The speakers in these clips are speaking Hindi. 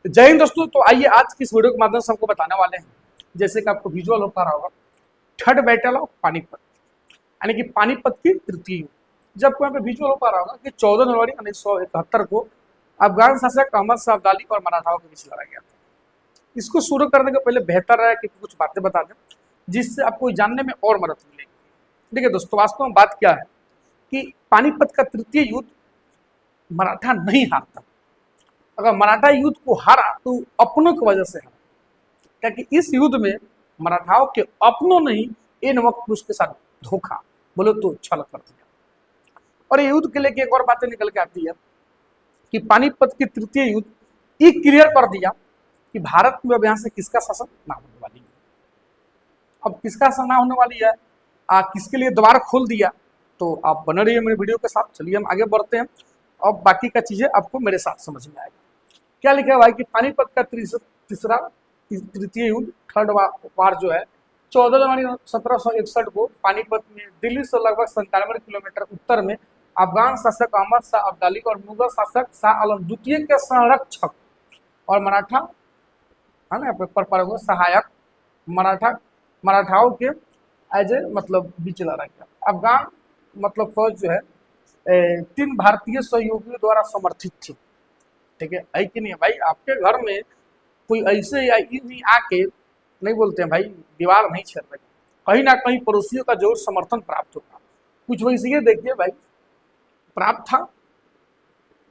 जय हिंद दोस्तों। तो आइए आज की इस वीडियो के माध्यम से हमको बताने वाले हैं, जैसे कि आपको विजुअल हो पा रहा होगा, थर्ड बैटल ऑफ पानीपत, यानी कि पानीपत की तृतीय युद्ध। जब यहाँ पे विजुअल हो पा रहा होगा कि 14 जनवरी 1971 को अफगान शासक अहमद शाह अब्दाली और मराठाओं के बीच लड़ा गया था। इसको शुरू करने के पहले बेहतर है कि कुछ बातें बता दें जिससे आपको जानने में और मदद मिलेगी। देखिए दोस्तों, वास्तव में बात क्या है कि पानीपत का तृतीय युद्ध मराठा नहीं हारता। अगर मराठा युद्ध को हारा तो अपनों की वजह से हारा, क्योंकि इस युद्ध में मराठाओं के अपनों ने ही इन वक्त में उसके साथ धोखा बोलो तो छल कर दिया। और ये युद्ध के लिए एक और बातें निकल के आती है कि पानीपत की तृतीय युद्ध ये क्लियर कर दिया कि भारत में अब यहाँ से किसका शासन ना होने वाली है। अब किसका शासन ना होने वाली है, किसके लिए द्वार खोल दिया। तो आप बने रहिए मेरे वीडियो के साथ। चलिए हम आगे बढ़ते हैं और बाकी का चीजें आपको मेरे साथ समझ में आएगा। क्या लिखा है भाई कि पानीपत का तृतीय युद्ध, थर्ड वार जो है 14 जनवरी 1761 को पानीपत में दिल्ली से लगभग 97 किलोमीटर उत्तर में अफगान शासक अहमद शाह अब्दाली और मुगल शासक शाह आलम द्वितीय के संरक्षक और मराठा है ना पर सहायक मराठाओं के एज ए मतलब बीच लड़ा गया। अफगान मतलब फौज जो है 3 भारतीय सहयोगियों द्वारा समर्थित थी। ठीक है कि नहीं भाई, आपके घर में कोई ऐसे या यूं आके नहीं बोलते हैं भाई दीवार नहीं छेड़ रहे, कहीं ना कहीं पड़ोसियों का जरूर समर्थन प्राप्त होगा। कुछ वैसे ये देखिए भाई प्राप्त था।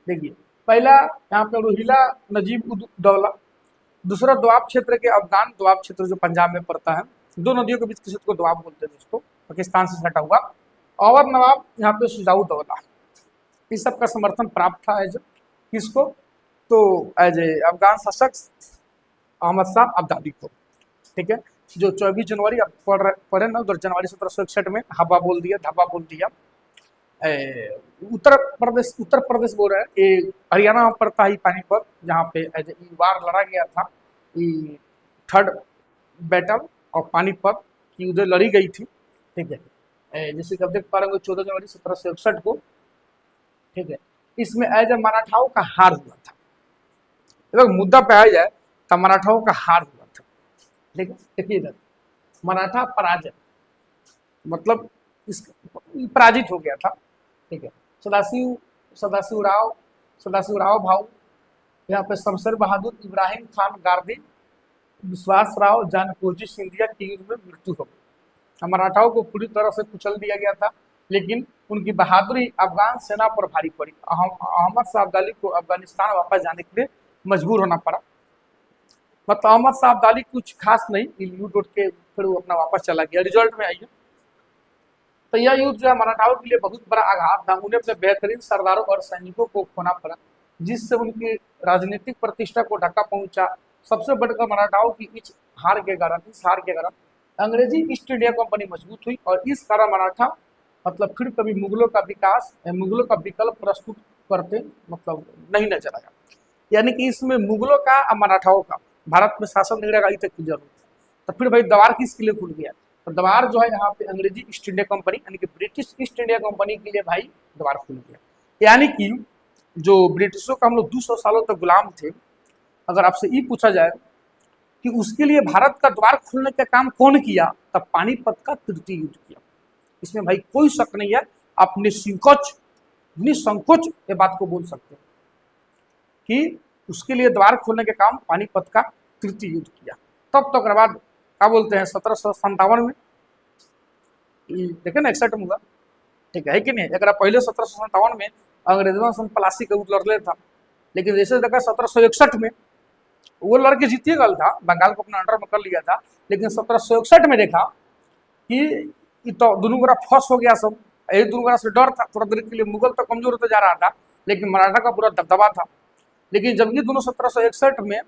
देखिए पहला यहाँ पे रोहिला नजीब उद दौला, दूसरा दोआब क्षेत्र के अफगान दोआब क्षेत्र जो पंजाब में पड़ता है, 2 नदियों के बीच किसी को दोआब बोलते हैं दोस्तों, पाकिस्तान से सटा हुआ। और नवाब यहाँ पे सुजाऊ दौला, इस सब का समर्थन प्राप्त था एज किसको, तो एज ए अफगान शासक अहमद शाह अब्दाली को। ठीक है, जो 24 जनवरी अब पढ़े ना, 2 जनवरी 1761 में हवा बोल दिया, धब्बा बोल दिया। उत्तर प्रदेश बोल रहे हैं, ये हरियाणा में पड़ता है पानीपत, जहाँ पे एज ए वार लड़ा गया था। थर्ड बैटल और पानीपत की युद्ध लड़ी गई थी। ठीक है, जैसे कि आप देख पा रहे हैं 14 जनवरी 1761 को। ठीक है, इसमें एज ए मराठाओं का हार हुआ था। अगर मुद्दा पे आ जाए तो मराठाओं का हार हुआ था। ठीक है, देखिए इधर मराठा पराजय मतलब इस पराजित हो गया था। ठीक है, सदाशिव राव भाऊ, यहाँ पे शमशेर बहादुर, इब्राहिम खान गार्दी, विश्वास राव, जानकोजी सिंधिया की युद्ध में मृत्यु हो गई। मराठाओं को पूरी तरह से कुचल दिया गया था, लेकिन उनकी बहादुरी अफगान सेना पर भारी पड़ी। अहमद शाह अब्दाली को अफगानिस्तान वापस जाने के लिए मजबूर होना पड़ा। मतलब अहमद शाह अब्दाली कुछ खास नहीं, लूट उठ के फिर वो अपना वापस चला गया। रिजल्ट में आइए तो यह युद्ध जो है मराठाओं के लिए बहुत बड़ा आघात था। उन्हें अपने बेहतरीन सरदारों और सैनिकों को खोना पड़ा, जिससे उनकी राजनीतिक प्रतिष्ठा को धक्का पहुंचा। सबसे बढ़कर मराठाओं की इस हार के कारण अंग्रेजी ईस्ट इंडिया कंपनी मजबूत हुई और इस कारण मराठा मतलब फिर कभी मुगलों का विकल्प प्रस्तुत करते मतलब नहीं नजर आया। यानी कि इसमें मुगलों का और मराठाओं का भारत में शासन नहीं रहेगा तक की जरूरत है। तो फिर भाई द्वार किसके लिए खुल गया, तो द्वार जो है यहाँ पे अंग्रेजी ईस्ट इंडिया कंपनी यानी कि ब्रिटिश ईस्ट इंडिया कंपनी के लिए भाई द्वार खुल गया। यानी कि जो ब्रिटिशों का हम लोग 200 सालों तक गुलाम थे, अगर आपसे ये पूछा जाए कि उसके लिए भारत का द्वार खोलने का काम कौन किया, तब पानीपत का तृतीय युद्ध किया। इसमें भाई कोई शक नहीं है, आप निसंकोच ये बात को बोल सकते हैं कि उसके लिए द्वार खोलने के काम पानीपत का तृतीय युद्ध किया। तब तो बाद क्या बोलते हैं 1757 में देखे ना 61 हुआ। ठीक है कि नहीं, अगर पहले 1757 में अंग्रेजों से पलासी का युद्ध लड़ था, लेकिन जैसे देखा 1761 में वो लड़के जीतिए गल था, बंगाल को अपना अंडर में कर लिया था। लेकिन 1761 में देखा कि तो दोनों गोरा फंस हो गया सब, यही दोनों गोरा से डर था। थोड़ा देर के लिए मुगल तो कमजोर होता जा रहा था, लेकिन मराठा का पूरा दबदबा था। लेकिन जब ये दोनों 1761 में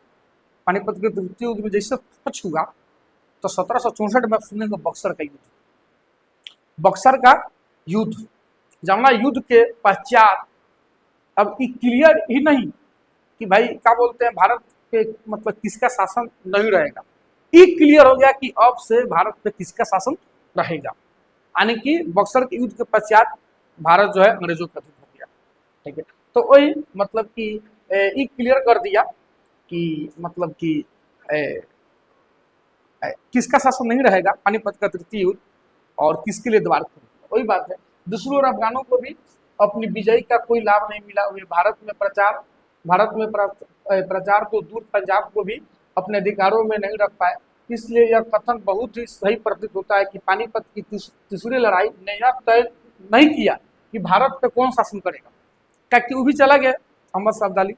पानीपत के तृतीय युद्ध में जैसे कुछ हुआ, तो 1764 में सुनने को बक्सर का युद्ध जमुना युद्ध के पश्चात अब ये क्लियर ही नहीं कि भाई क्या बोलते हैं भारत पे मतलब किसका शासन नहीं रहेगा। ये क्लियर हो गया कि अब से भारत पे किसका शासन रहेगा, यानी कि बक्सर के युद्ध के पश्चात भारत जो है अंग्रेजों का अधीन हो गया। ठीक है, तो वही मतलब कि ये क्लियर कर दिया कि मतलब कि किसका शासन नहीं रहेगा पानीपत का तृतीय युद्ध और किसके लिए द्वार खुले, वही बात है। दूसरी ओर अफगानों को भी अपनी विजय का कोई लाभ नहीं मिला। वे भारत में प्रचार तो दूर, पंजाब को भी अपने अधिकारों में नहीं रख पाए। इसलिए यह कथन बहुत ही सही प्रतीत होता है कि पानीपत की तीसरी लड़ाई ने यह तय नहीं किया कि भारत पे कौन शासन करेगा, क्या कि वो भी चला गया अहमद शाह अब्दाली,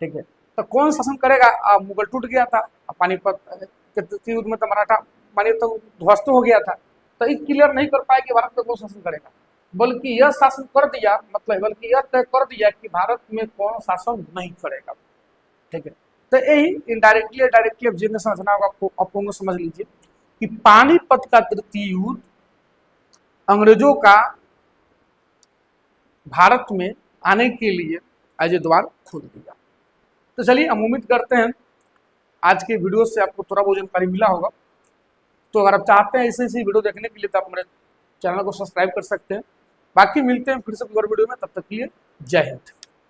ठीक है। तो कौन शासन करेगा, मुगल टूट गया था, पानीपत के तृतीय युद्ध में तो मराठा मानिए तो ध्वस्त हो गया था। तो ये क्लियर नहीं कर पाए कि भारत पे कौन शासन करेगा, बल्कि यह शासन कर दिया, मतलब बल्कि यह तय कर दिया कि भारत में कौन शासन नहीं करेगा, ठीक है। तो यही इनडायरेक्टली या डायरेक्टली अब जिन्हें समझना होगा आप लोग समझ लीजिए कि पानीपत का तृतीय युद्ध अंग्रेजों का भारत में आने के लिए एज ए द्वार खोल दिया। तो चलिए हम उम्मीद करते हैं आज के वीडियो से आपको थोड़ा बहुत जानकारी मिला होगा। तो अगर आप चाहते हैं ऐसे वीडियो देखने के लिए तो आप हमारे चैनल को सब्सक्राइब कर सकते हैं। बाकी मिलते हैं फिर से एक और वीडियो में, तब तक के लिए जय हिंद।